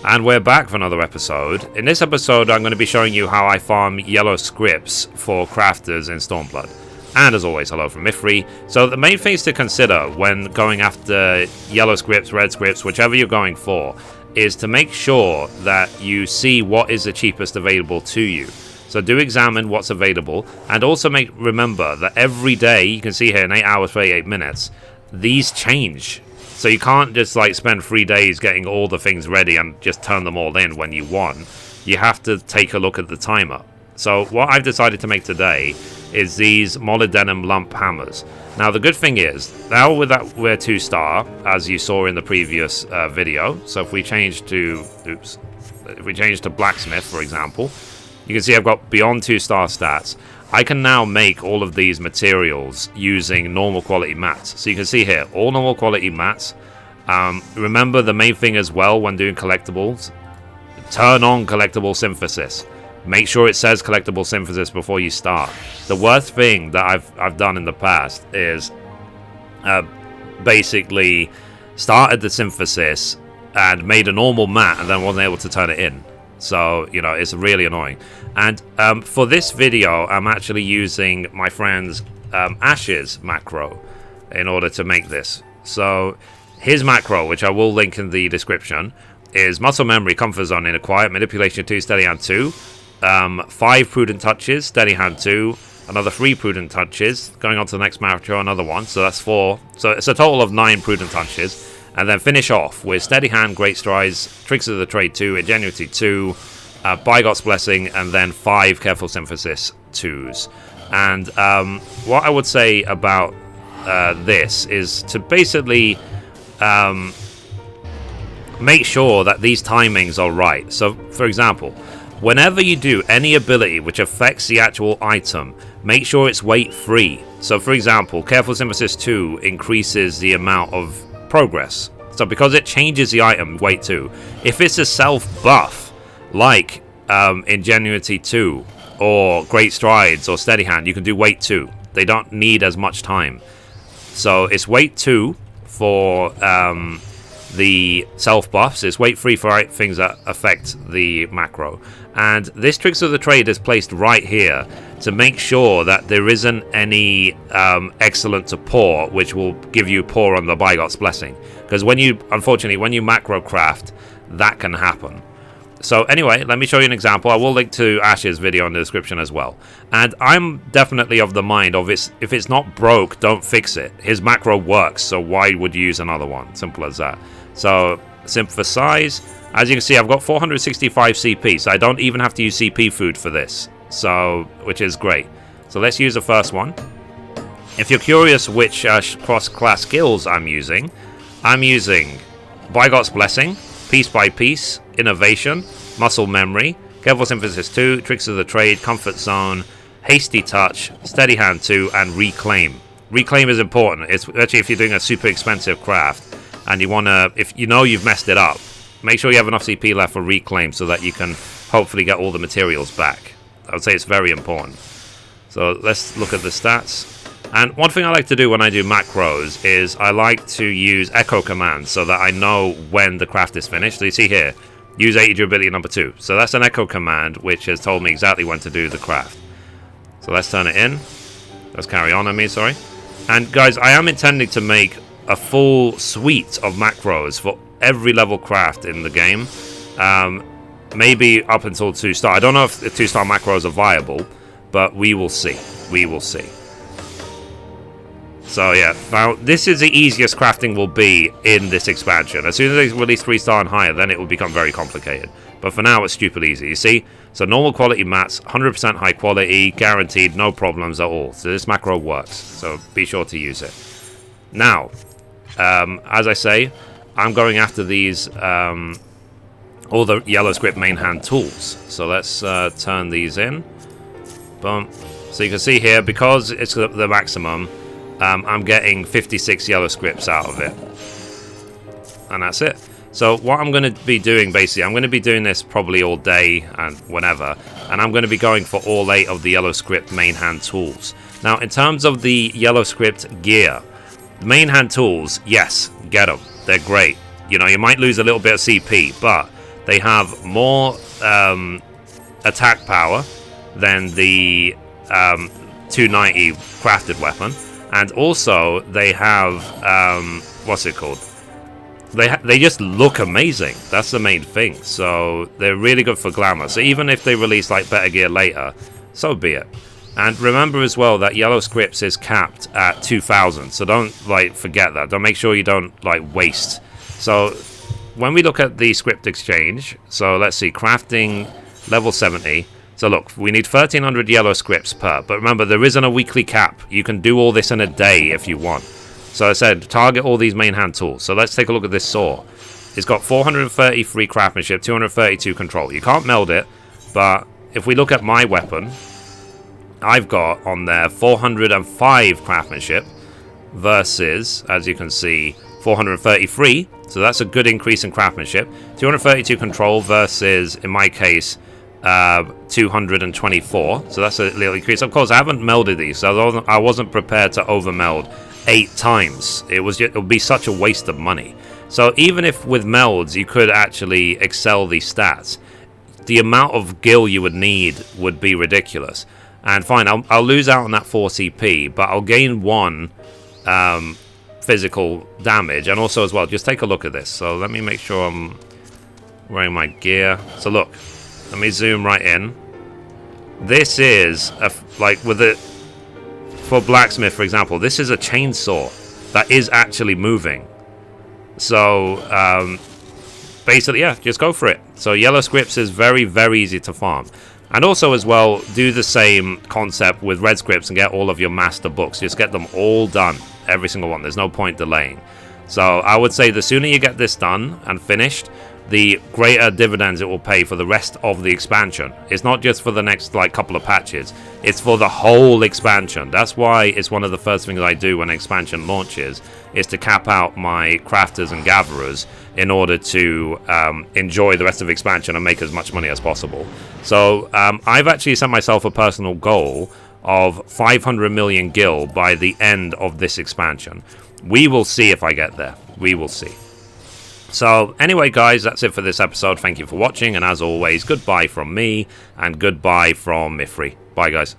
And we're back for another episode. In this episode, I'm going to be showing you how I farm Yellow Scrips for crafters in Stormblood. And as always, hello from Mithrie. So the main things to consider when going after Yellow Scrips, Red Scrips, whichever you're going for, is to make sure that you see what is the cheapest available to you. So do examine what's available, and also remember that every day, you can see here in 8 hours 38 minutes, these change. So you can't just like spend 3 days getting all the things ready and just turn them all in when you want. You have to take a look at the timer. So what I've decided to make today is these molybdenum lump hammers. Now the good thing is, now with that we're 2-star, as you saw in the previous video. So if we change to, blacksmith, for example, you can see I've got beyond 2-star stats. I can now make all of these materials using normal quality mats. So you can see here, all normal quality mats. Remember the main thing as well when doing collectibles, turn on collectible synthesis. Make sure it says collectible synthesis before you start. The worst thing that I've done in the past is basically started the synthesis and made a normal mat and then wasn't able to turn it in. So, you know, it's really annoying. And for this video, I'm actually using my friend's Ashe's macro in order to make this. So, his macro, which I will link in the description, is Muscle Memory, Comfort Zone in a Quiet, Manipulation 2, Steady Hand 2, 5 Prudent Touches, Steady Hand 2, another 3 Prudent Touches, going on to the next macro, another one, so that's 4. So, it's a total of 9 Prudent Touches. And then finish off with Steady Hand, Great Strides, Tricks of the Trade 2, Ingenuity 2, Bygot's Blessing, and then 5 Careful Synthesis 2s. And what I would say about this is to basically make sure that these timings are right. So, for example, whenever you do any ability which affects the actual item, make sure it's weight free. So, for example, Careful Synthesis 2 increases the amount of progress. So because it changes the item, weight 2. If it's a self buff, like Ingenuity 2, or Great Strides, or Steady Hand, you can do weight 2. They don't need as much time. So it's weight 2 for the self buffs. It's weight 3 for things that affect the macro. And this Tricks of the Trade is placed right here to make sure that there isn't any excellent to poor, which will give you poor on the Bygot's Blessing. Because unfortunately, when you macro craft, that can happen. So anyway, let me show you an example. I will link to Ashe's video in the description as well. And I'm definitely of the mind of if it's not broke, don't fix it. His macro works, so why would you use another one? Simple as that. So synthesize. As you can see, I've got 465 CP, so I don't even have to use CP food for this. So, which is great. So let's use the first one. If you're curious which cross-class skills I'm using Bygot's Blessing, Piece by Piece, Innovation, Muscle Memory, Careful Synthesis 2, Tricks of the Trade, Comfort Zone, Hasty Touch, Steady Hand 2, and Reclaim. Reclaim is important, especially if you're doing a super expensive craft and you want to, if you know you've messed it up, make sure you have enough CP left for Reclaim so that you can hopefully get all the materials back. I would say it's very important. So let's look at the stats. And one thing I like to do when I do macros is I like to use echo commands so that I know when the craft is finished. So you see here, use 80 durability number 2. So that's an echo command which has told me exactly when to do the craft. So let's turn it in. Let's carry on, sorry. And guys, I am intending to make a full suite of macros for every level craft in the game. Maybe up until 2-star. I don't know if the 2-star macros are viable, but we will see. We will see. So yeah, now this is the easiest crafting will be in this expansion. As soon as they release 3-star and higher, then it will become very complicated. But for now, it's stupid easy. You see? So normal quality mats, 100% high quality, guaranteed, no problems at all. So this macro works. So be sure to use it. Now, as I say, I'm going after these, all the Yellow Script main hand tools. So let's turn these in. Boom. So you can see here, because it's the maximum, I'm getting 56 Yellow Scrips out of it. And that's it. So what I'm going to be doing, basically, I'm going to be doing this probably all day and whenever. And I'm going to be going for all 8 of the Yellow Script main hand tools. Now, in terms of the Yellow Script gear, the main hand tools, yes, get them. They're great. You know, you might lose a little bit of CP, but They have more attack power than the 290 crafted weapon, and also they have what's it called? They just look amazing. That's the main thing. So they're really good for glamour. So even if they release like better gear later, so be it. And remember as well that Yellow Scrips is capped at 2,000. So don't like forget that. Don't make sure you don't like waste. So when we look at the script exchange, so let's see, crafting level 70. So look, we need 1,300 Yellow Scrips per. But remember, there isn't a weekly cap. You can do all this in a day if you want. So I said, target all these main hand tools. So let's take a look at this saw. It's got 433 craftsmanship, 232 control. You can't meld it, but if we look at my weapon, I've got on there 405 craftsmanship versus, as you can see, 433. So that's a good increase in craftsmanship. 232 control versus, in my case, 224. So that's a little increase. Of course, I haven't melded these, so I wasn't prepared to over meld 8 times. It would be such a waste of money. So even if with melds you could actually excel these stats, the amount of gil you would need would be ridiculous. And fine, I'll lose out on that 4 CP, but I'll gain 1 physical damage. And also as well, just take a look at this. So let me make sure I'm wearing my gear. So look, let me zoom right in. This is like with it. For blacksmith, for example, this is a chainsaw that is actually moving. So basically, yeah, just go for it. So Yellow Scrips is very, very easy to farm. And also as well, do the same concept with Red Scripts and get all of your master books. Just get them all done, every single one. There's no point delaying. So I would say the sooner you get this done and finished, the greater dividends it will pay for the rest of the expansion. It's not just for the next like couple of patches, it's for the whole expansion. That's why it's one of the first things I do when expansion launches, is to cap out my crafters and gatherers in order to enjoy the rest of the expansion and make as much money as possible. So I've actually set myself a personal goal of 500 million gil by the end of this expansion. We will see if I get there. We will see. So anyway guys, that's it for this episode. Thank you for watching, and as always, goodbye from me and goodbye from Mithrie. Bye guys.